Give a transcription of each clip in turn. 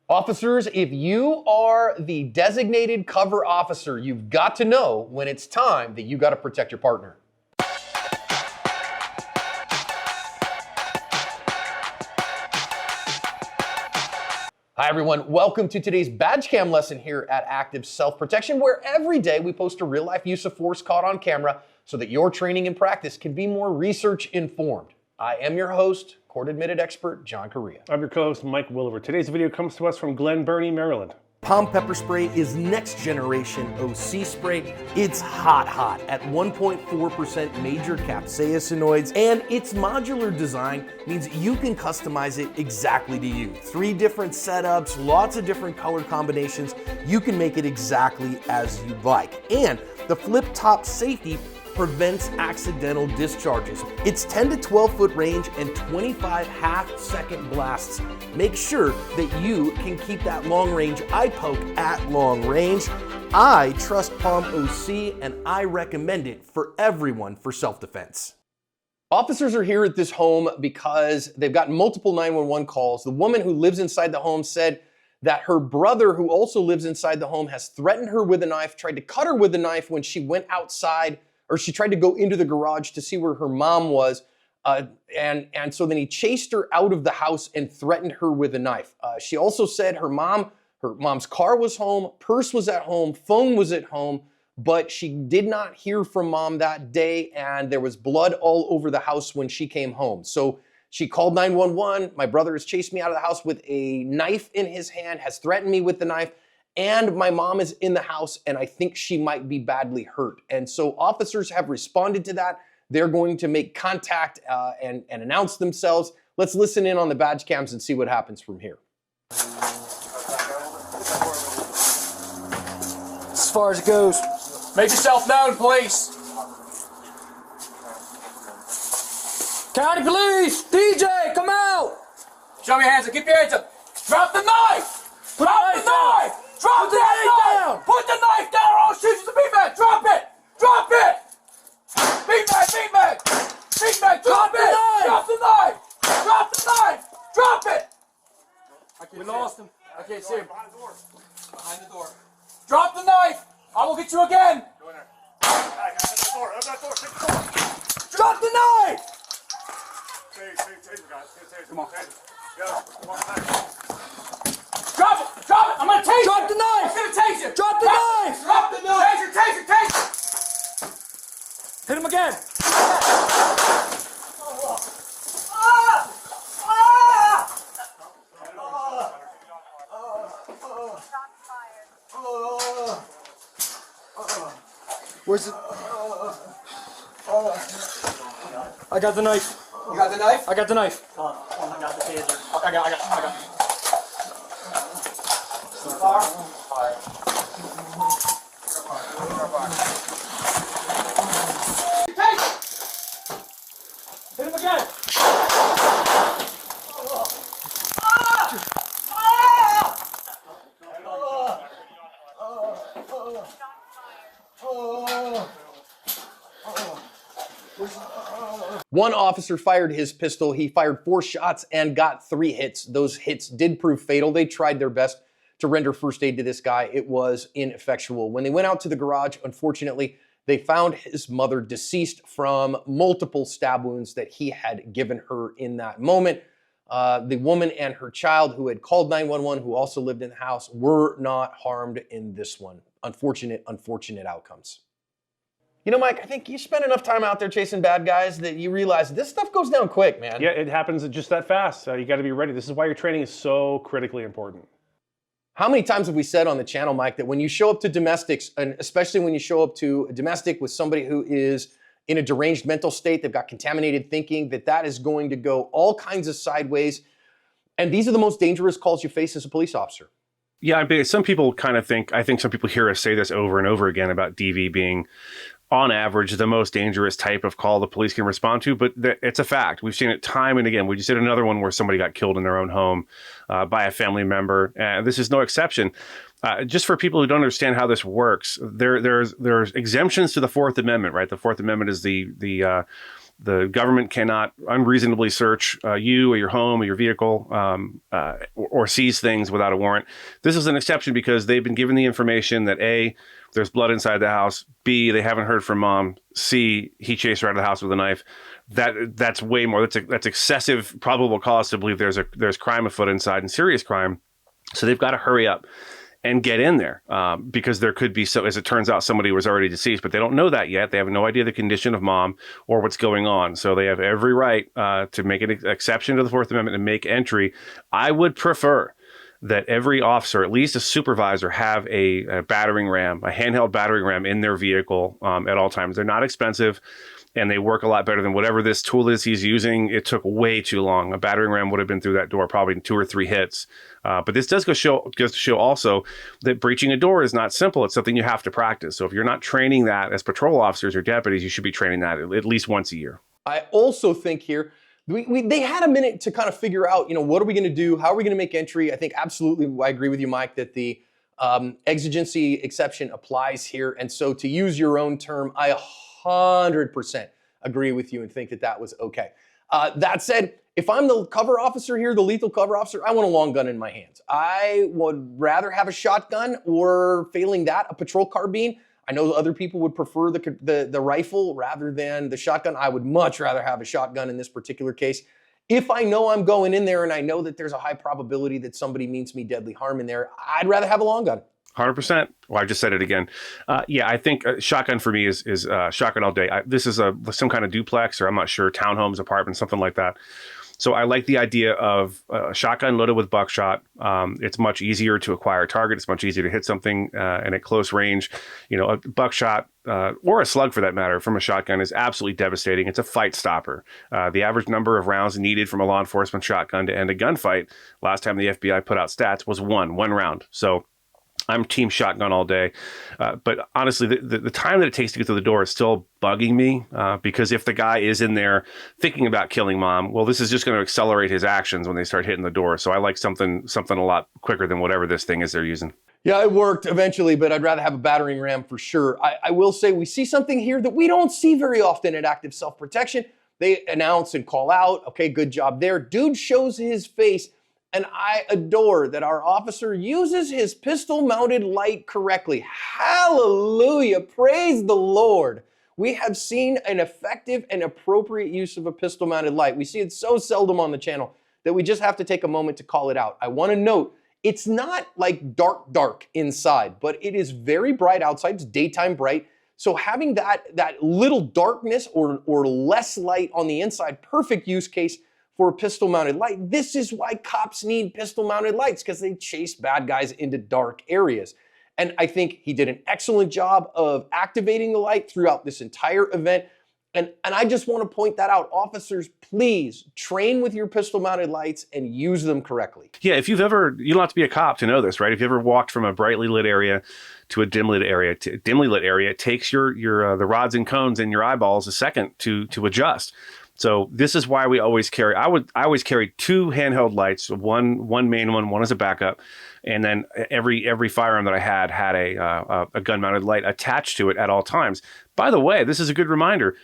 Officers, if you are the designated cover officer, you've got to know when it's time that you got to protect your partner. Hi everyone, welcome to today's badge cam lesson here at Active Self-Protection, where every day we post a real life use of force caught on camera so that your training and practice can be more research informed. I am your host, court-admitted expert, John Correa. I'm your co-host, Mike Williver. Today's video comes to us from Glen Burnie, Maryland. Palm pepper spray is next generation OC spray. It's hot at 1.4% major capsaicinoids, and its modular design means you can customize it exactly to you. 3 different setups, lots of different color combinations. You can make it exactly as you like. And the flip top safety prevents accidental discharges. It's 10 to 12 foot range and 25 half-second blasts. Make sure that you can keep that long range eye poke at long range. I trust Palm OC and I recommend it for everyone for self-defense. Officers are here at this home because they've gotten multiple 911 calls. The woman who lives inside the home said that her brother, who also lives inside the home, has threatened her with a knife, tried to cut her with a knife when she went outside, or she tried to go into the garage to see where her mom was. And so then he chased her out of the house and threatened her with a knife. She also said her mom's car was home, purse was at home, phone was at home, but she did not hear from mom that day, and there was blood all over the house when she came home. So she called 911. My brother has chased me out of the house with a knife in his hand, has threatened me with the knife, and my mom is in the house and I think she might be badly hurt. And so officers have responded to that. They're going to make contact and announce themselves. Let's listen in on the badge cams and see what happens from here. As far as it goes. Make yourself known, police. County police, DJ, come out. Show me your hands up, keep your hands up. Drop the knife. Drop the knife. Drop that knife. Put the knife down or I'll shoot you the beanbag. Drop it. Drop it. Beanbag. Beanbag. Drop it. Drop the knife. Drop the knife. Drop it. We lost him. I can't see him. Behind the door. Behind the door. Drop the knife. I will get you again. Go in there. Open that door. Open that door. Take the door. Drop the knife. Taser, guys. Come on. Yeah. Come on. Drop it! Drop it! I'm gonna tase you! Drop the knife! I'm gonna tase you! Drop the knife! Drop the knife! Taser! Hit him again! Where's it? I got the knife. You got the knife? I got the knife. I got the taser. I got. Fire. Hit him again. One officer fired his pistol. He fired 4 shots and got 3 hits. Those hits did prove fatal. They tried their best to render first aid to this guy. It was ineffectual. When they went out to the garage, unfortunately, they found his mother deceased from multiple stab wounds that he had given her in that moment. The woman and her child, who had called 911, who also lived in the house, were not harmed in this one. Unfortunate outcomes. You know, Mike, I think you spend enough time out there chasing bad guys that you realize this stuff goes down quick, man. Yeah, it happens just that fast. You got to be ready. This is why your training is so critically important. How many times have we said on the channel, Mike, that when you show up to domestics, and especially when you show up to a domestic with somebody who is in a deranged mental state, they've got contaminated thinking, that is going to go all kinds of sideways. And these are the most dangerous calls you face as a police officer. Yeah, I mean, some people kind of think, I think some people hear us say this over and over again about DV being, on average, the most dangerous type of call the police can respond to, but it's a fact. We've seen it time and again. We just did another one where somebody got killed in their own home by a family member, and this is no exception. Just for people who don't understand how this works, there's exemptions to the Fourth Amendment, right? The Fourth Amendment is the The government cannot unreasonably search you or your home or your vehicle or seize things without a warrant. This is an exception because they've been given the information that A, there's blood inside the house, B, they haven't heard from mom, C, he chased her out of the house with a knife. That's way more. That's excessive probable cause to believe there's crime afoot inside and serious crime. So they've got to hurry up and get in there because there could be, so as it turns out, somebody was already deceased, but they don't know that yet. They have no idea the condition of mom or what's going on. So they have every right to make an exception to the Fourth Amendment and make entry. I would prefer that every officer, at least a supervisor, have a battering ram, a handheld battering ram in their vehicle at all times. They're not expensive, and they work a lot better than whatever this tool is he's using. It took way too long. A battering ram would have been through that door probably in 2 or 3 hits. But this does goes to show also that breaching a door is not simple. It's something you have to practice. So if you're not training that as patrol officers or deputies, you should be training that at least once a year. I also think here, they had a minute to kind of figure out, what are we going to do? How are we going to make entry? I think absolutely, I agree with you, Mike, that the exigency exception applies here. And so to use your own term, I 100% agree with you and think that was okay. That said, if I'm the cover officer here, the lethal cover officer, I want a long gun in my hands. I would rather have a shotgun or, failing that, a patrol carbine. I know other people would prefer the rifle rather than the shotgun. I would much rather have a shotgun in this particular case. If I know I'm going in there and I know that there's a high probability that somebody means me deadly harm in there, I'd rather have a long gun. 100%. Well, I just said it again. Yeah, I think shotgun for me is shotgun all day. This is some kind of duplex, or I'm not sure, townhomes, apartment, something like that. So I like the idea of a shotgun loaded with buckshot. It's much easier to acquire a target. It's much easier to hit something and at close range. A buckshot or a slug for that matter from a shotgun is absolutely devastating. It's a fight stopper. The average number of rounds needed from a law enforcement shotgun to end a gunfight, last time the FBI put out stats, was one round. So I'm team shotgun all day. But honestly, the time that it takes to get to the door is still bugging me because if the guy is in there thinking about killing mom, well, this is just going to accelerate his actions when they start hitting the door. So I like something a lot quicker than whatever this thing is they're using. Yeah, it worked eventually, but I'd rather have a battering ram for sure. I will say we see something here that we don't see very often at Active Self-Protection. They announce and call out, okay, good job there. Dude shows his face. And I adore that our officer uses his pistol-mounted light correctly. Hallelujah. Praise the Lord. We have seen an effective and appropriate use of a pistol-mounted light. We see it so seldom on the channel that we just have to take a moment to call it out. I want to note, it's not like dark inside, but it is very bright outside. It's daytime bright. So having that little darkness or less light on the inside, perfect use case for a pistol-mounted light. This is why cops need pistol-mounted lights, because they chase bad guys into dark areas. And I think he did an excellent job of activating the light throughout this entire event. And I just want to point that out. Officers, please train with your pistol-mounted lights and use them correctly. Yeah, you don't have to be a cop to know this, right? If you ever walked from a brightly lit area to a dimly lit area, it takes the rods and cones in your eyeballs a second to adjust. So this is why we always carry. I always carry 2 handheld lights, one main one as a backup, and then every firearm that I had a gun-mounted light attached to it at all times. By the way, this is a good reminder.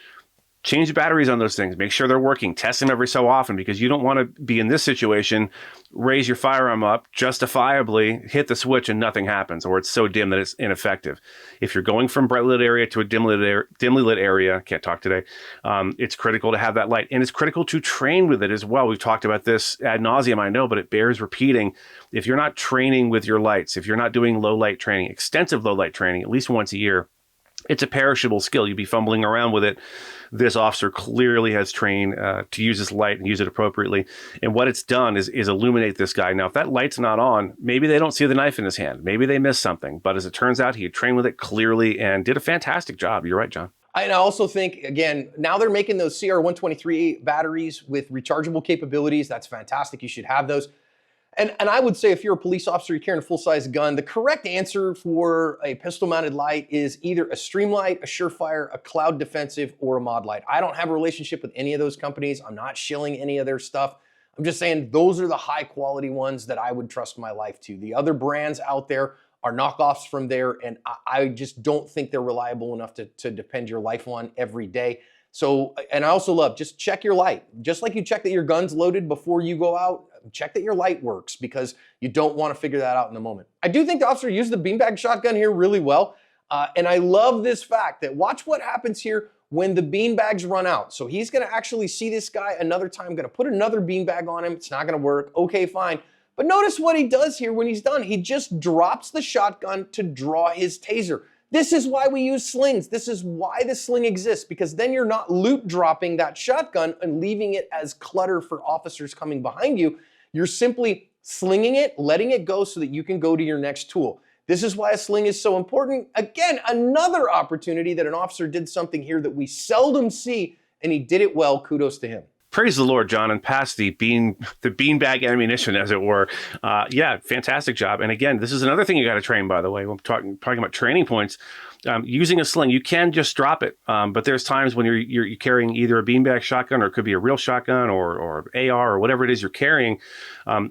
Change the batteries on those things. Make sure they're working. Test them every so often, because you don't want to be in this situation, raise your firearm up, justifiably hit the switch and nothing happens, or it's so dim that it's ineffective. If you're going from brightly lit area to a dimly lit area, can't talk today, it's critical to have that light. And it's critical to train with it as well. We've talked about this ad nauseum, I know, but it bears repeating. If you're not training with your lights, if you're not doing low light training, extensive low light training, at least once a year, it's a perishable skill. You'd be fumbling around with it. This officer clearly has trained to use this light and use it appropriately. And what it's done is illuminate this guy. Now, if that light's not on, maybe they don't see the knife in his hand. Maybe they missed something. But as it turns out, he had trained with it clearly and did a fantastic job. You're right, John. I also think, again, now they're making those CR123 batteries with rechargeable capabilities. That's fantastic. You should have those. And I would say if you're a police officer, you're carrying a full-size gun, the correct answer for a pistol-mounted light is either a Streamlight, a Surefire, a Cloud Defensive, or a Mod Light. I don't have a relationship with any of those companies. I'm not shilling any of their stuff. I'm just saying those are the high-quality ones that I would trust my life to. The other brands out there are knockoffs from there, and I just don't think they're reliable enough to depend your life on every day. So, and I also love, just check your light. Just like you check that your gun's loaded before you go out, check that your light works, because you don't want to figure that out in the moment. I do think the officer used the beanbag shotgun here really well. And I love this fact that watch what happens here when the beanbags run out. So he's gonna actually see this guy another time, gonna put another beanbag on him. It's not gonna work, okay, fine. But notice what he does here when he's done. He just drops the shotgun to draw his taser. This is why we use slings. This is why the sling exists, because then you're not loot dropping that shotgun and leaving it as clutter for officers coming behind you. You're simply slinging it, letting it go so that you can go to your next tool. This is why a sling is so important. Again, another opportunity that an officer did something here that we seldom see, and he did it well. Kudos to him. Praise the Lord, John, and pass the beanbag ammunition, as it were. Yeah, fantastic job. And again, this is another thing you got to train, by the way. We're talking about training points. Using a sling, you can just drop it, but there's times when you're carrying either a beanbag shotgun, or it could be a real shotgun, or AR, or whatever it is you're carrying.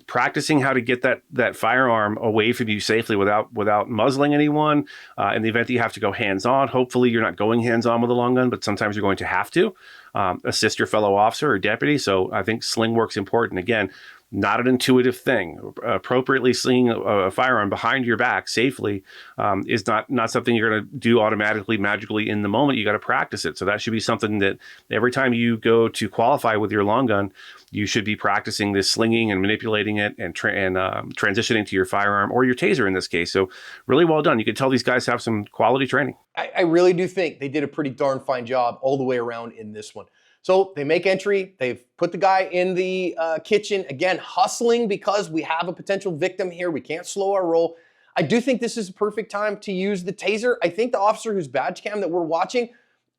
Practicing how to get that firearm away from you safely without muzzling anyone. In the event that you have to go hands-on, hopefully you're not going hands-on with a long gun, but sometimes you're going to have to assist your fellow officer or deputy. So I think sling work's important. Again, not an intuitive thing. Appropriately slinging a firearm behind your back safely is not something you're going to do automatically, magically in the moment. You got to practice it. So that should be something that every time you go to qualify with your long gun, you should be practicing this slinging and manipulating it and transitioning to your firearm or your taser in this case. So really well done. You can tell these guys have some quality training. I really do think they did a pretty darn fine job all the way around in this one. So they make entry, they've put the guy in the kitchen, again, hustling because we have a potential victim here. We can't slow our roll. I do think this is a perfect time to use the taser. I think the officer whose badge cam that we're watching,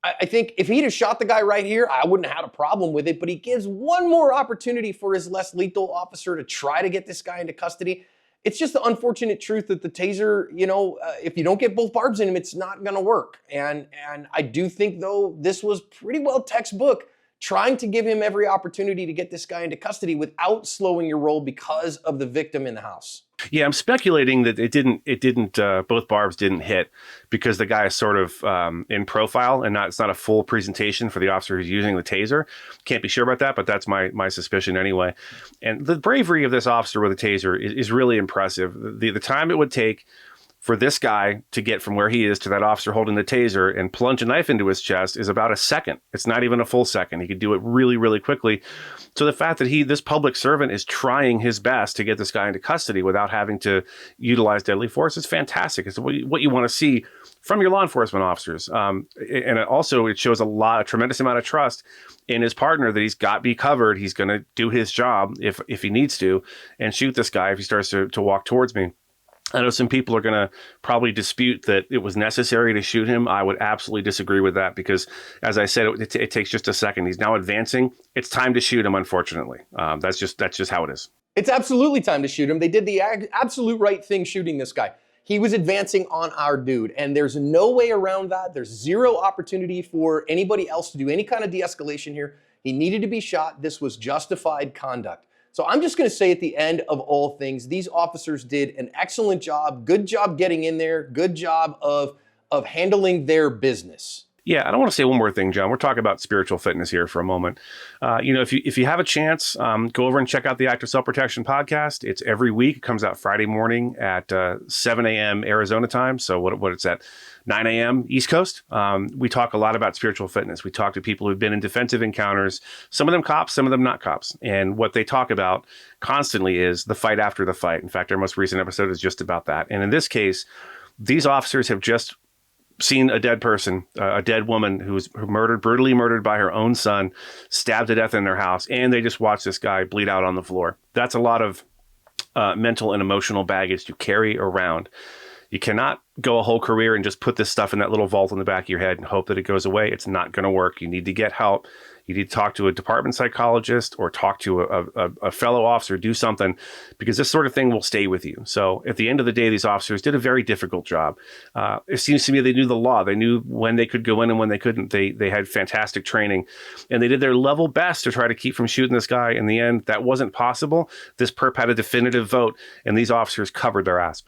I think if he'd have shot the guy right here, I wouldn't have had a problem with it, but he gives one more opportunity for his less lethal officer to try to get this guy into custody. It's just the unfortunate truth that the taser, if you don't get both barbs in him, it's not gonna work. And I do think, though, this was pretty well textbook, trying to give him every opportunity to get this guy into custody without slowing your roll because of the victim in the house. Yeah, I'm speculating that both barbs didn't hit because the guy is sort of in profile and it's not a full presentation for the officer who's using the taser. Can't be sure about that, but that's my suspicion anyway. And the bravery of this officer with a taser is really impressive. The time it would take for this guy to get from where he is to that officer holding the taser and plunge a knife into his chest is about a second. It's not even a full second. He could do it really, really quickly. So the fact that this public servant is trying his best to get this guy into custody without having to utilize deadly force is fantastic. It's what you want to see from your law enforcement officers. And it shows a tremendous amount of trust in his partner that he's got me covered. He's going to do his job if he needs to and shoot this guy if he starts to walk towards me. I know some people are going to probably dispute that it was necessary to shoot him. I would absolutely disagree with that because, as I said, it takes just a second. He's now advancing. It's time to shoot him, unfortunately. That's just how it is. It's absolutely time to shoot him. They did the absolute right thing shooting this guy. He was advancing on our dude, and there's no way around that. There's zero opportunity for anybody else to do any kind of de-escalation here. He needed to be shot. This was justified conduct. So I'm just going to say at the end of all things, these officers did an excellent job. Good job getting in there. Good job of handling their business. Yeah, I don't want to say one more thing, John. We're talking about spiritual fitness here for a moment. If you have a chance, go over and check out the Active Self-Protection podcast. It's every week. It comes out Friday morning at 7 a.m. Arizona time. So what it's at 9 a.m. East Coast. We talk a lot about spiritual fitness. We talk to people who've been in defensive encounters, some of them cops, some of them not cops. And what they talk about constantly is the fight after the fight. In fact, our most recent episode is just about that. And in this case, these officers have just seen a dead person, a dead woman who was brutally murdered by her own son, stabbed to death in their house, and they just watched this guy bleed out on the floor. That's a lot of mental and emotional baggage to carry around. You cannot go a whole career and just put this stuff in that little vault in the back of your head and hope that it goes away. It's not going to work. You need to get help. You need to talk to a department psychologist or talk to a fellow officer, do something, because this sort of thing will stay with you. So at the end of the day, these officers did a very difficult job. It seems to me they knew the law. They knew when they could go in and when they couldn't. They had fantastic training, and they did their level best to try to keep from shooting this guy. In the end, that wasn't possible. This perp had a definitive vote, and these officers covered their ass.